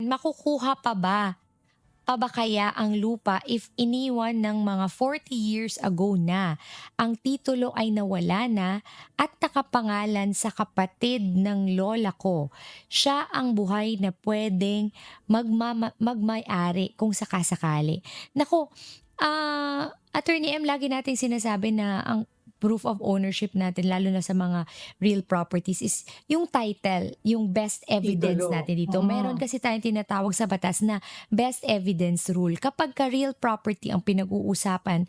makukuha pa ba kaya ang lupa if iniwan ng mga 40 years ago na, ang titulo ay nawala na at nakapangalan sa kapatid ng lola ko? Siya ang buhay na puwedeng magmay-ari kung sakasakali. Naku, Attorney M, lagi nating sinasabi na ang proof of ownership natin lalo na sa mga real properties is yung title, yung best evidence Titulo, natin dito. Meron mm. kasi tayong tinatawag sa batas na best evidence rule. Kapag ka real property ang pinag-uusapan,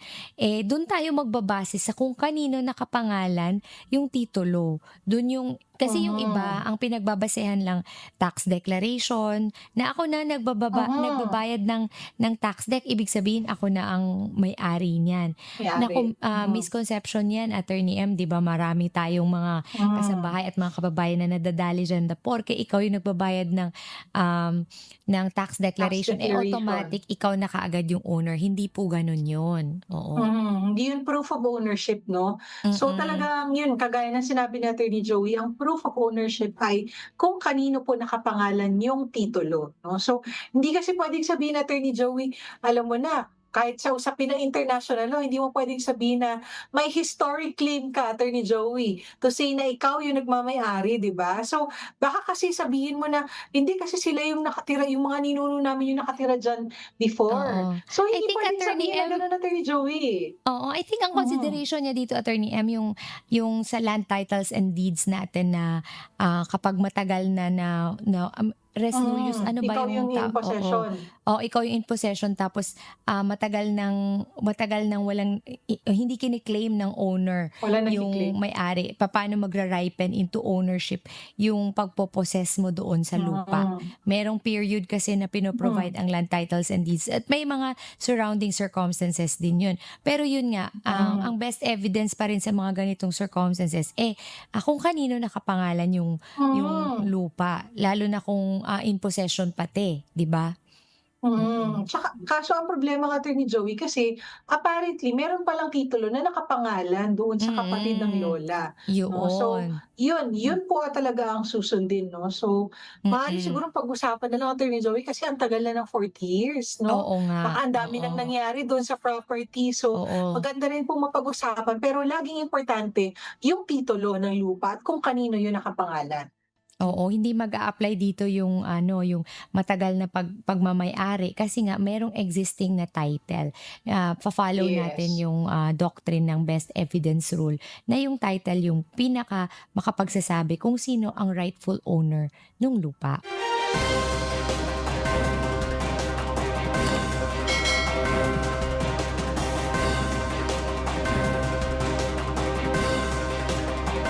dun tayo magbabase sa kung kanino nakapangalan yung titulo. Dun yung kasi yung iba Mhm, ang pinagbabasehan lang tax declaration na ako na mhm, nagbabayad ng tax deck, ibig sabihin ako na ang may-ari niyan. may-ari, Naku, mhm, misconception 'yan, Attorney M, 'di ba marami tayong mga hmm. kasambahay at mga kababayan na nadadali diyan na porke ikaw yung nagbabayad ng tax Tax declaration, declaration. automatic ikaw na kaagad yung owner, hindi po gano'n 'yun, oo. Hindi yun proof of ownership 'no? So Mm, talagang yun kagaya ng sinabi ni Attorney Joey, ang proof of ownership ay kung kanino po nakapangalan yung titulo 'no. So hindi kasi puwedeng sabihin, Attorney Joey, alam mo na, kahit sa usapin ng international law hindi mo puwedeng sabihin na may historic claim ka, Attorney Joey, to say na ikaw yung nagmamay-ari, 'di ba? So baka kasi sabihin mo na, hindi kasi sila yung nakatira, yung mga ninuno namin yung nakatira diyan before. oo. So I hindi think puwedeng Attorney sabihin na M. gano'n, Attorney Joey. Oo, I think ang Mhm. consideration niya dito, Attorney M, yung sa land titles and deeds natin na, kapag matagal na res nullius, ano ba Ikaw yung yung in oo. possession, Oo, ikaw yung in possession tapos, matagal ng walang hindi kini-claim ng owner wala nagki-claim. yung may-ari, papaano magra-ripen into ownership yung pagpo-possess mo doon sa lupa. Mm, Merong period kasi na hmm, pino-provide ang land titles and deeds at may mga surrounding circumstances din yun. Pero yun nga, ang hmm, best evidence pa rin sa mga ganitong circumstances, kung kanino nakapangalan yung mm. lupa, lalo na kung, in possession pati, 'di ba? Mm. Tsaka kaso ang problema nga Attorney Joey kasi apparently meron palang titulo na nakapangalan doon sa kapatid ng Mm, lola 'no. So yoon. yun, Hmm, yun po talaga ang susundin 'no. So maaari mm. sigurong pag-usapan na lang Attorney Joey kasi ang tagal na ng 40 years 'no. Oo nga, Baka ang dami ng oo, nangyari dun sa property. So oo. maganda rin pong mapag-usapan pero laging importante yung titulo ng lupa at kung kanino yun nakapangalan. Oo, hindi mag-a-apply dito yung ano, yung matagal na pagmamay-ari kasi nga merong existing na title. Fo-follow natin Yes. yung, doctrine ng best evidence rule na yung title yung pinaka makapagsasabi kung sino ang rightful owner nung lupa.